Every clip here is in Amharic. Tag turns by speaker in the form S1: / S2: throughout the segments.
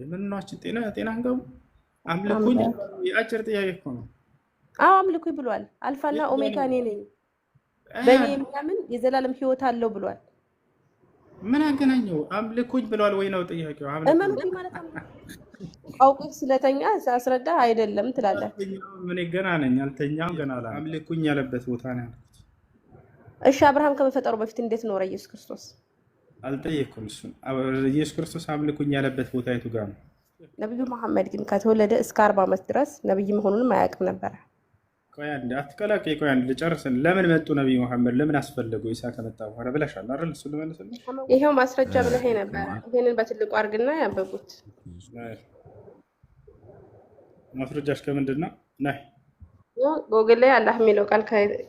S1: የምንኗችን ጤና እንገቡ አምልኩኝ የአጭር ጥያቄ እኮ ነው።
S2: አዎ አምልኩኝ ብሏል። አልፋና ኦሜጋ እኔ ነኝ፣ በእኔ የሚያምን የዘላለም ሕይወት አለው ብሏል።
S1: ምን አገናኘው? አምልኩኝ ብሏል ወይ ነው ጥያቄው?
S2: እመኑኝ ማለት አውቀህ ስለተኛ አስረዳ አይደለም ትላለህ።
S1: ምን ገና ነኝ አልተኛም ገና አላ አምልኩኝ ያለበት ቦታ ነው ያልኩት።
S2: እሺ አብርሃም ከመፈጠሩ በፊት እንዴት ኖረ ኢየሱስ ክርስቶስ?
S1: አልጠየኩም። እሱን ኢየሱስ ክርስቶስ አምልኩኝ ያለበት ቦታ የቱ ጋር ነው?
S2: ነብዩ መሐመድ ግን ከተወለደ እስከ 40 ዓመት ድረስ ነብይ መሆኑንም አያውቅም ነበር።
S1: ቆይ አንድ አትከላከይ። ቆይ አንድ ልጨርስን። ለምን መጡ ነብዩ መሐመድ? ለምን አስፈለጉ? ኢሳ ከመጣ በኋላ ብለሻል አይደል? እሱ ልመልስልሽ።
S2: ይሄው ማስረጃ ብለህ ነበር። ይሄንን በትልቁ አድርግና ያበቡት።
S1: ማስረጃሽ ከምንድን ነው? ነይ
S2: ጎግል ላይ አላህ የሚለው ቃል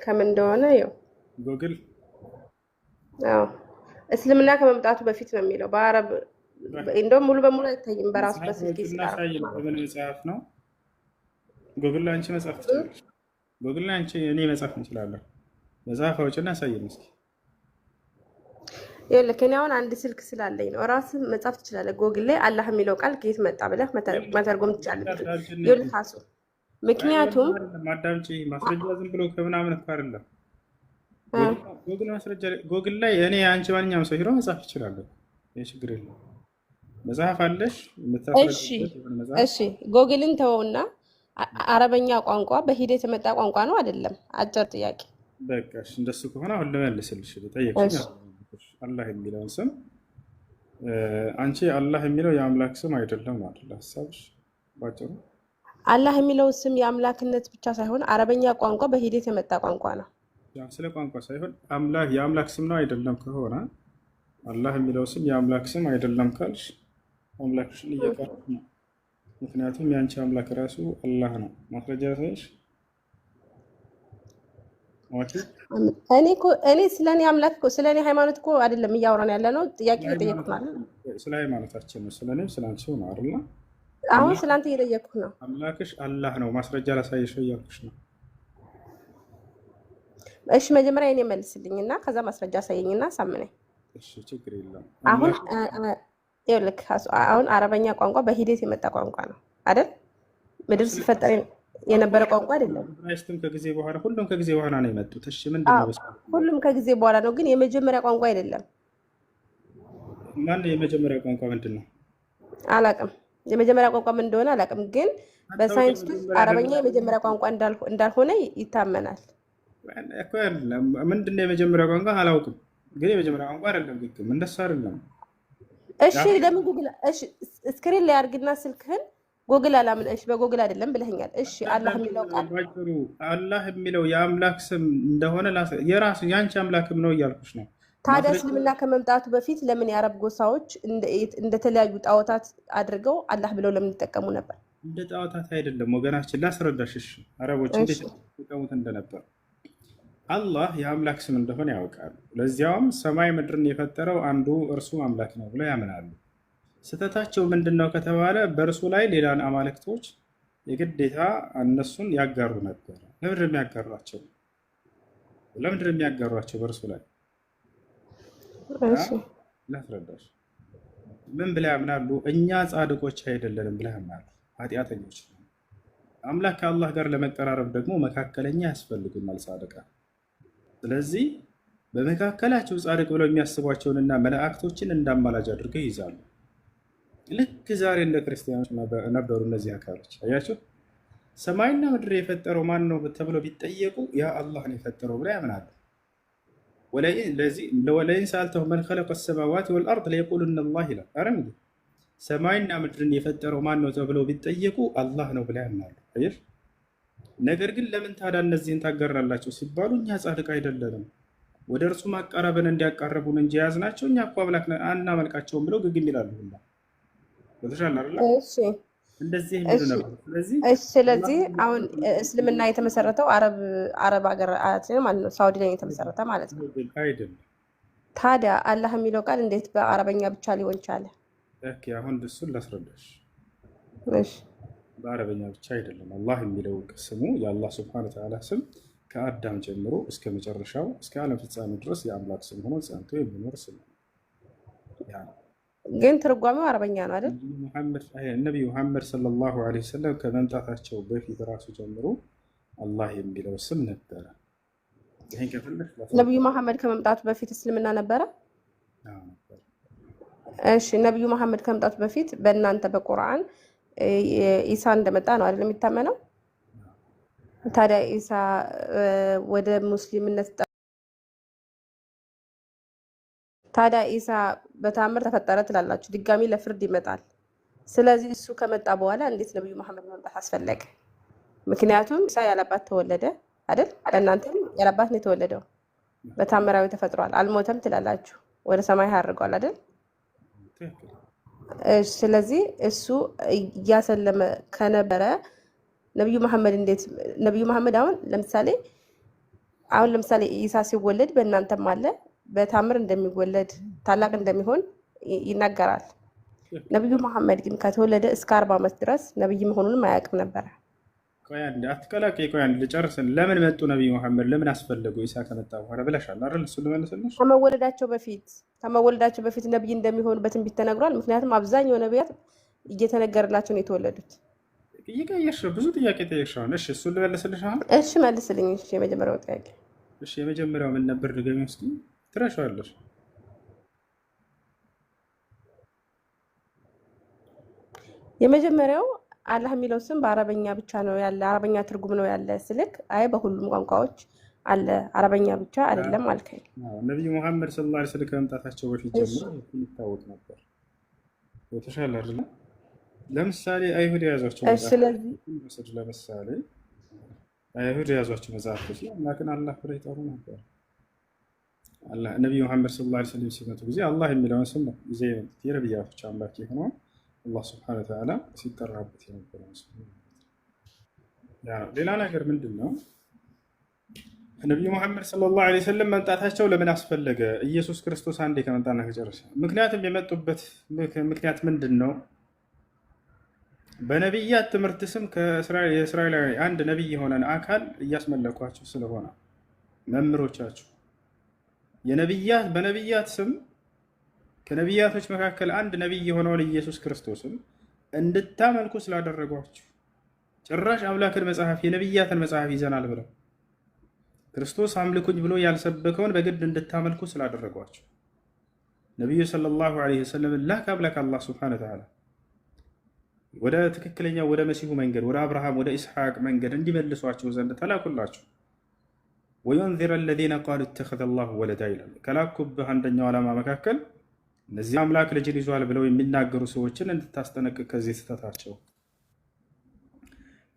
S2: ከምን እንደሆነ ይኸው።
S1: ጎግል
S2: አዎ እስልምና ከመምጣቱ በፊት ነው የሚለው። በአረብ እንደውም ሙሉ በሙሉ አይታይም። በራሱ በስልክ ይስላል።
S1: ምን መጽሐፍ ነው? ጎግል ላይ አንቺ መጽሐፍ ትችላለሽ። ጎግል ላይ አንቺ እኔ መጽሐፍ እንችላለን። መጽሐፍ አውጭና አሳየን እስኪ።
S2: ይኸውልህ እኔ አሁን አንድ ስልክ ስላለኝ ነው። ራስህ መጽሐፍ ትችላለህ። ጎግል ላይ አላህ የሚለው ቃል ከየት መጣ ብለህ መተርጎም ትችላለህ። ይኸውልህ ካሱ ምክንያቱም
S1: ማዳምጪ ማስረጃ ዝም ብሎ ከምናምን እኮ አይደለም። ጎግል ማስረጃ ጎግል ላይ እኔ አንቺ ማንኛውም ሰው ሄዶ መጽሐፍ ይችላል። ይሄ ችግር የለም። መጽሐፍ አለሽ?
S2: እሺ ጎግልን ተወውና አረበኛ ቋንቋ በሂደት የመጣ ቋንቋ ነው አይደለም? አጭር ጥያቄ።
S1: በቃ እሺ እንደሱ ከሆነ አሁን ልመልስልሽ። ጠየቅሽኝ አላህ የሚለውን ስም አንቺ አላህ የሚለው የአምላክ ስም አይደለም አይደል? ሀሳብሽ ባጭሩ
S2: አላህ የሚለው ስም የአምላክነት ብቻ ሳይሆን አረበኛ ቋንቋ በሂደት የመጣ ቋንቋ ነው።
S1: ስለ ቋንቋ ሳይሆን አምላክ የአምላክ ስም ነው አይደለም ከሆነ አላህ የሚለው ስም የአምላክ ስም አይደለም ካልሽ አምላክሽን እየቀረብሽ ነው። ምክንያቱም የአንቺ አምላክ ራሱ አላህ ነው። ማስረጃ ሳይሽ
S2: እኔ ስለኔ አምላክ ስለኔ ሃይማኖት እኮ አይደለም እያወራን ያለ ነው። ጥያቄ እየጠየቅኩ ነው።
S1: ስለ ሃይማኖታችን ነው። ስለኔም ስላንቺው ነው አይደል?
S2: አሁን ስላንተ እየጠየቅኩ ነው።
S1: አምላክሽ አላህ ነው። ማስረጃ ላሳይሽ እያልኩሽ ነው።
S2: እሺ መጀመሪያ እኔ መልስልኝና ከዛ ማስረጃ ሳየኝና ሳምነኝ።
S1: እሺ ችግር የለም።
S2: አሁን ይኸውልህ አሁን አረበኛ ቋንቋ በሂደት የመጣ ቋንቋ ነው አይደል? ምድር ሲፈጠር የነበረ ቋንቋ አይደለም።
S1: ዕብራይስጥም ከጊዜ በኋላ ሁሉም ከጊዜ በኋላ ነው የመጡት። እሺ ምንድነው?
S2: ሁሉም ከጊዜ በኋላ ነው፣ ግን የመጀመሪያ ቋንቋ አይደለም።
S1: ማን የመጀመሪያ ቋንቋ ምንድን ነው? አላውቅም።
S2: የመጀመሪያ ቋንቋ ምን እንደሆነ አላውቅም፣ ግን በሳይንስ ውስጥ አረበኛ የመጀመሪያ ቋንቋ እንዳልሆነ ይታመናል።
S1: ምንድን ነው የመጀመሪያ ቋንቋ? አላውቅም፣ ግን የመጀመሪያ ቋንቋ አይደለም። ግግም እንደሱ አይደለም።
S2: እሺ ለምን ጉግል? እሺ ስክሪን ላይ አድርግና ስልክህን ጎግል አላምን። እሺ በጎግል አይደለም ብለኸኛል። እሺ አላህ የሚለው ቃል
S1: አላህ የሚለው የአምላክ ስም እንደሆነ የራሱ የአንቺ አምላክም ነው እያልኩሽ ነው።
S2: ታዲያ እስልምና ከመምጣቱ በፊት ለምን የአረብ ጎሳዎች እንደተለያዩ ጣዖታት አድርገው አላህ ብለው ለምን ይጠቀሙ ነበር?
S1: እንደ ጣዖታት አይደለም ወገናችን፣ ላስረዳሽ። እሺ አረቦች እንዴት ይጠቀሙት እንደነበር አላህ የአምላክ ስም እንደሆነ ያውቃሉ። ለዚያውም ሰማይ ምድርን የፈጠረው አንዱ እርሱ አምላክ ነው ብለው ያምናሉ። ስህተታቸው ምንድን ነው ከተባለ በእርሱ ላይ ሌላን አማልክቶች የግዴታ እነሱን ያጋሩ ነበር። ለምንድን የሚያጋሯቸው? ለምንድን የሚያጋሯቸው በእርሱ ላይ? ላስረዳሽ። ምን ብለው ያምናሉ? እኛ ጻድቆች አይደለንም ብለው ያምናሉ። ኃጢአተኞች። አምላክ ከአላህ ጋር ለመቀራረብ ደግሞ መካከለኛ ያስፈልጉናል፣ ጻድቃ። ስለዚህ በመካከላቸው ጻድቅ ብለው የሚያስቧቸውንና መላእክቶችን እንዳማላጅ አድርገው ይይዛሉ። ልክ ዛሬ እንደ ክርስቲያኖች ነበሩ እነዚህ አካሎች። አያችሁ፣ ሰማይና ምድር የፈጠረው ማን ነው ተብለው ቢጠየቁ ያ አላህ ነው የፈጠረው ብለው ያምናሉ። ወለኢን ሰአልተሁም መን ኸለቀ ሰማዋት ወልአርድ ለየቁሉነ አላህ ይላል። አረም ሰማይና ምድርን የፈጠረው ማን ነው ተብለው ቢጠየቁ አላህ ነው ብለው ያምናሉ። አየሽ። ነገር ግን ለምን ታዲያ እነዚህን ታገራላቸው ሲባሉ እኛ ጻድቅ አይደለንም፣ ወደ እርሱ ማቃረብን እንዲያቃረቡን እንጂ ያዝናቸው እኛ እኮ አምላክ አናመልካቸውም ብለው ግግም ይላሉ ሁላ። እንደዚህ የሚሉ ነበር።
S2: ስለዚህ አሁን እስልምና የተመሰረተው አረብ ሀገራት ማለት ነው፣ ሳውዲ ላይ የተመሰረተ ማለት ነው
S1: አይደለም።
S2: ታዲያ አላህ የሚለው ቃል እንዴት በአረበኛ ብቻ ሊሆን ቻለ?
S1: አሁን እሱን ላስረዳሽ።
S2: እሺ
S1: በአረበኛ ብቻ አይደለም። አላህ የሚለው ስሙ የአላህ ስብሐነ ወተዓላ ስም ከአዳም ጀምሮ እስከ መጨረሻው እስከ ዓለም ፍጻሜ ድረስ የአምላክ ስም ሆኖ ጸንቶ የሚኖር ስም ነው።
S2: ግን ትርጓሜው አረበኛ ነው አይደል?
S1: ነቢዩ ሙሐመድ ሰለላሁ ዐለይሂ ወሰለም ከመምጣታቸው በፊት ራሱ ጀምሮ አላህ የሚለው ስም ነበረ። ይሄን ከፈለክ
S2: ነቢዩ መሐመድ ከመምጣቱ በፊት እስልምና ነበረ?
S1: ነበር።
S2: እሺ ነቢዩ መሐመድ ከመምጣቱ በፊት በእናንተ በቁርአን ኢሳ እንደመጣ ነው አይደል የሚታመነው? ታዲያ ኢሳ ወደ ሙስሊምነት ታዲያ ኢሳ በታምር ተፈጠረ ትላላችሁ፣ ድጋሚ ለፍርድ ይመጣል። ስለዚህ እሱ ከመጣ በኋላ እንዴት ነብዩ መሐመድ መምጣት አስፈለገ? ምክንያቱም ኢሳ ያለባት ተወለደ አይደል? በእናንተም ያለባት ነው የተወለደው፣ በታምራዊ ተፈጥሯል፣ አልሞተም ትላላችሁ፣ ወደ ሰማይ አድርጓል አይደል? ስለዚህ እሱ እያሰለመ ከነበረ ነብዩ መሐመድ እንዴት ነብዩ መሐመድ አሁን ለምሳሌ ኢሳ ሲወለድ በእናንተም አለ በታምር እንደሚወለድ ታላቅ እንደሚሆን ይናገራል። ነብዩ መሐመድ ግን ከተወለደ እስከ 40 ዓመት ድረስ ነብይ መሆኑንም አያውቅም ነበር።
S1: ቆይ አትቀላቀይ፣ ቆይ ልጨርስን። ለምን መጡ ነብዩ መሐመድ? ለምን አስፈለጉ ኢሳ ከመጣ በኋላ ብለሻል አይደል? እሱ ልመልስልሽ። ከመወለዳቸው በፊት ነብይ እንደሚሆኑ በትንቢት ተነግሯል። ምክንያቱም አብዛኛው ነቢያት እየተነገረላቸው ነው የተወለዱት። እየቀየርሽ ብዙ ጥያቄ ጠየቅሽ። እሺ እሱ ልመልስልሽ።
S2: እሺ መልስልኝ። እሺ የመጀመሪያው ጥያቄ
S1: እሺ የመጀመሪያው ምን ነበር? ድገሚ እስኪ። ትረሻለሽ።
S2: የመጀመሪያው አላህ የሚለው ስም በአረበኛ ብቻ ነው ያለ፣ አረበኛ ትርጉም ነው ያለ ስልክ፣ አይ በሁሉም ቋንቋዎች አለ፣ አረበኛ ብቻ አይደለም አልከኝ።
S1: ነብዩ መሐመድ ሰለላሁ ዐለይሂ ወሰለም ከመምጣታቸው በፊት ጀምሮ ይታወቅ ነበር። የተሻለ አይደል? ለምሳሌ አይሁድ የያዟቸው መጽሐፎች ለምሳሌ አይሁድ የያዟቸው መጽሐፎች አምላክን አላህ ብለው ይጠሩ ነበር። ነቢዩ መሐመድ ሰለላሁ ዐለይሂ ወሰለም ሲመጡ ጊዜ አላህ የሚለውን ስም ነው ይዘው የመጡት። የነቢያቶች አምላክ የሆነው አላህ ሱብሓነሁ ወተዓላ ሲጠራበት የነበረው ስም። ሌላ ነገር ምንድን ነው? ነቢዩ መሐመድ ሰለላሁ ዐለይሂ ወሰለም መምጣታቸው ለምን አስፈለገ? ኢየሱስ ክርስቶስ አንዴ ከመጣና ከጨረሰ። ምክንያቱም የመጡበት ምክንያት ምንድን ነው? በነቢያት ትምህርት ስም የእስራኤላዊ አንድ ነቢይ የሆነን አካል እያስመለኳቸው ስለሆነ መምህሮቻችሁ በነቢያት ስም ከነቢያቶች መካከል አንድ ነቢይ የሆነውን ኢየሱስ ክርስቶስን እንድታመልኩ ስላደረጓችሁ ጭራሽ አምላክን መጽሐፍ የነቢያትን መጽሐፍ ይዘናል ብለው ክርስቶስ አምልኩኝ ብሎ ያልሰበከውን በግድ እንድታመልኩ ስላደረጓችሁ ነቢዩ ሰለላሁ ዐለይሂ ወሰለም ላክ አምላክ አላህ ሱብሓነሁ ወተዓላ ወደ ትክክለኛው ወደ መሲሁ መንገድ ወደ አብርሃም ወደ ኢስሐቅ መንገድ እንዲመልሷቸው ዘንድ ተላኩላችሁ። ወዩንዚረ አለዚነ ቃሉ ኢተኸዘ አላሁ ወለዳ ይላል። ከላኩብህ አንደኛው ዓላማ መካከል እነዚህ አምላክ ልጅን ይዟል ብለው የሚናገሩ ሰዎችን እንድታስጠነቅቅ ከዚህ ስህተታቸው።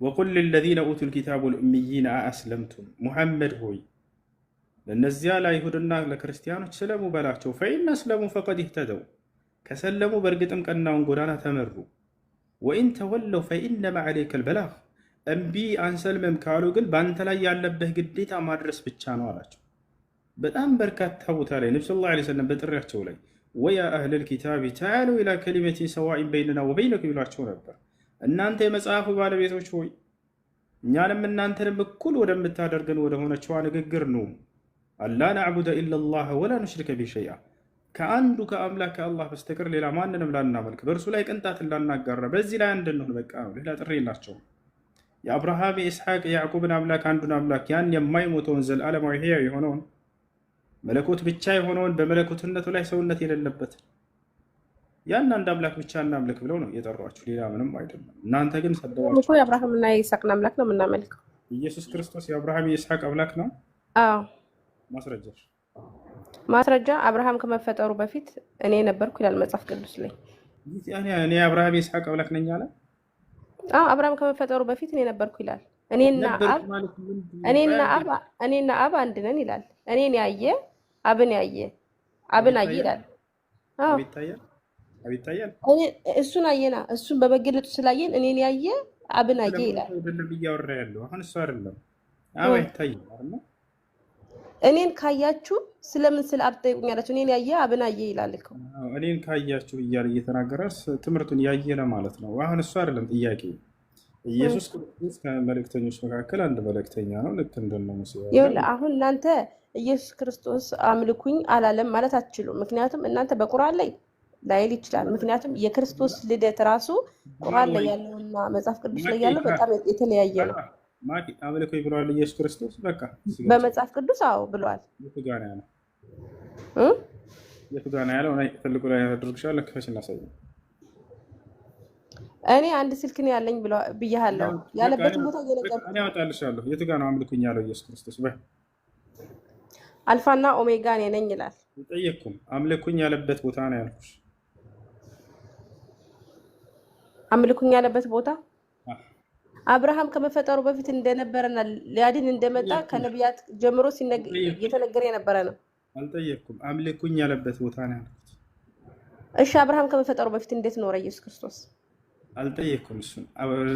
S1: ወቁል ሊለዚነ ኡቱል ኪታብ ወልኡሚይነ አአስለምቱም፣ ሙሐመድ ሆይ ለእነዚያ ለአይሁድና ለክርስቲያኖች ስለሙ በላቸው። ፈኢን አስለሙ ፈቀድ ኢህተደው፣ ከሰለሙ በእርግጥም ቀናውን ጎዳና ተመሩ። ወኢን ተወለው ፈኢነማ ዐለይከል በላግ፣ እምቢ አንሰልምም ካሉ ግን በአንተ ላይ ያለብህ ግዴታ ማድረስ ብቻ ነው አላቸው። በጣም በርካታ ቦታ ላይ ነብዩ ሰለላሁ ዐለይሂ ወሰለም በጥሪያቸው ላይ ወያ አህለል ኪታቢ ተዓሉ ኢላ ከሊመቲን ሰዋኢን በይነና ወበይነኩም ይሏቸው ነበር። እናንተ የመጽሐፉ ባለቤቶች ሆይ እኛንም እናንተንም እኩል ወደምታደርገን ወደሆነችዋ ንግግር ነው። አላ ነዕቡደ ኢለላህ ወላ ኑሽሪከ ቢሂ ሸይአ፣ ከአንዱ ከአምላክ ከአላህ በስተቀር ሌላ ማንንም ላናመልክ፣ በእርሱ ላይ ቅንጣትን ላናጋራ፣ በዚህ ላይ አንድ እንሁን በቃ ነው። ሌላ ጥሪ የላቸውም። የአብርሃም የኢስሐቅ የያዕቁብን አምላክ አንዱን አምላክ ያን የማይሞተውን ዘለዓለማዊ ሕያው የሆነውን መለኮት ብቻ የሆነውን በመለኮትነቱ ላይ ሰውነት የሌለበት ያን አንድ አምላክ ብቻ እናምልክ ብለው ነው የጠሯችሁ፣ ሌላ ምንም አይደለም። እናንተ ግን ሰደዋችሁ።
S2: የአብርሃምና የኢስሐቅን አምላክ ነው የምናመልከው።
S1: ኢየሱስ ክርስቶስ የአብርሃም የኢስሐቅ አምላክ ነው።
S2: አዎ ማስረጃ አብርሃም ከመፈጠሩ በፊት እኔ ነበርኩ ይላል መጽሐፍ ቅዱስ ላይ።
S1: እኔ የአብርሃም የኢስሐቅ አምላክ ነኝ አለ።
S2: አዎ አብርሃም ከመፈጠሩ በፊት እኔ ነበርኩ ይላል። እኔና አብ አንድ ነን ይላል። እኔን ያየ አብን ያየ ይላል። አዎ
S1: ይታያል።
S2: እሱን አየና፣ እሱን በመገለጡ ስላየን እኔን ያየ አብን አየ ይላል።
S1: አይደለም እያወራ ያለው አሁን እሱ አይደለም። አዎ ይታያል አይደል?
S2: እኔን ካያችሁ ስለምን ስለ አብ ትጠይቁኛላችሁ? እኔን ያየ አብን አየ ይላል እኮ።
S1: እኔን ካያችሁ እያለ እየተናገረ ትምህርቱን ያየ ለማለት ነው። አሁን እሱ አይደለም ጥያቄ። ኢየሱስ ክርስቶስ ከመልእክተኞች መካከል አንድ መልእክተኛ ነው። ልክ እንደነሱ
S2: አሁን እናንተ ኢየሱስ ክርስቶስ አምልኩኝ አላለም ማለት አትችሉም። ምክንያቱም እናንተ በቁርአን ላይ ላይል ይችላል። ምክንያቱም የክርስቶስ ልደት ራሱ ቁርአን ላይ ያለውና መጽሐፍ ቅዱስ ላይ ያለው በጣም የተለያየ ነው።
S1: ማኪ አምልኮኝ ብለዋል ኢየሱስ ክርስቶስ። በቃ
S2: በመጽሐፍ ቅዱስ አዎ ብለዋል።
S1: የቱ ጋር ነው ያለው? የቱ ጋር ነው ያለው? ትልቁ ላይ አድርግሻለሁ። ከፈች እናሳይ።
S2: እኔ አንድ ስልክ ነው ያለኝ ብያለሁ። ያለበትን ቦታ እየነገርኩ
S1: እኔ አወጣልሻለሁ። የቱ ጋር ነው አምልኮኝ ያለው ኢየሱስ ክርስቶስ?
S2: አልፋና ኦሜጋ እኔ ነኝ ይላል።
S1: ጠየቅኩም አምልኩኝ ያለበት ቦታ ነው ያልኩሽ።
S2: አምልኩኝ ያለበት ቦታ አብርሃም ከመፈጠሩ በፊት እንደነበረና ሊያድን እንደመጣ ከነቢያት ጀምሮ እየተነገረ የነበረ ነው።
S1: አልጠየቅኩም። አምልኩኝ ያለበት ቦታ ነው ያልኩት።
S2: እሺ አብርሃም ከመፈጠሩ በፊት እንዴት ኖረ ኢየሱስ ክርስቶስ?
S1: አልጠየቅኩም። እሱን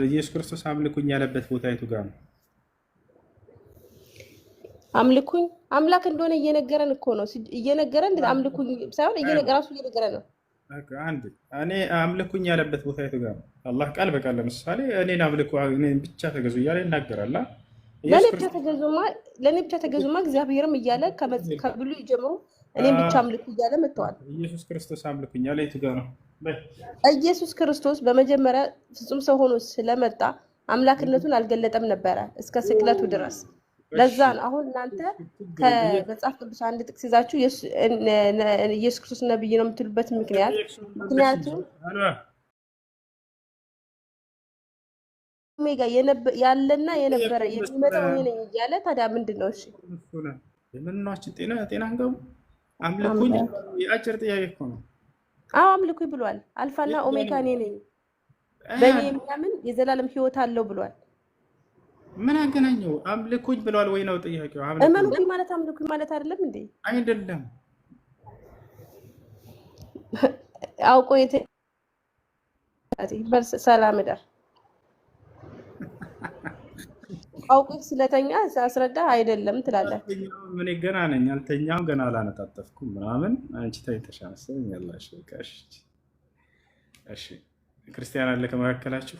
S1: ኢየሱስ ክርስቶስ አምልኩኝ ያለበት ቦታ የቱ ጋር ነው?
S2: አምልኩኝ አምላክ እንደሆነ እየነገረን እኮ ነው። እየነገረን አምልኩኝ ሳይሆን ራሱ እየነገረን ነው።
S1: አንድ እኔ አምልኩኝ ያለበት ቦታ የቱ ጋር ነው? አላህ ቃል በቃል ለምሳሌ እኔን አምልኩ እኔን ብቻ ተገዙ እያለ ይናገራል።
S2: ለእኔ ብቻ ተገዙማ እግዚአብሔርም እያለ ከብሉይ ጀምሮ እኔም ብቻ አምልኩ እያለ መጥተዋል።
S1: ኢየሱስ ክርስቶስ አምልኩኝ ያለ የቱ ጋር ነው?
S2: ኢየሱስ ክርስቶስ በመጀመሪያ ፍጹም ሰው ሆኖ ስለመጣ አምላክነቱን አልገለጠም ነበረ እስከ ስቅለቱ ድረስ። ለዛ ነው አሁን እናንተ ከመጽሐፍ ቅዱስ አንድ ጥቅስ ይዛችሁ ኢየሱስ ክርስቶስ ነብይ ነው የምትሉበት ምክንያቱም ኦሜጋ ያለና የነበረ የሚመጣው እኔ ነኝ እያለ ታዲያ ምንድን ነው? እሺ
S1: የምንኗችን ጤና እንገቡ አምልኩኝ የአጭር ጥያቄ እኮ ነው።
S2: አዎ አምልኩኝ ብሏል። አልፋና ኦሜጋ እኔ ነኝ፣ በእኔ የሚያምን የዘላለም ሕይወት አለው ብሏል።
S1: ምን አገናኘው? አምልኩኝ ብለዋል ወይ ነው ጥያቄው?
S2: እመኑኝ ማለት አምልኩኝ ማለት አይደለም እንዴ?
S1: አይደለም።
S2: አውቆ ሰላም ዳር አውቆ ስለተኛ ሳስረዳ አይደለም ትላለህ።
S1: ምን ገና ነኝ አልተኛም ገና አላነጣጠፍኩም ምናምን አንቺ ታይተሻል መሰለኝ። ያላሽ እሺ ክርስቲያን አለ ከመካከላችሁ?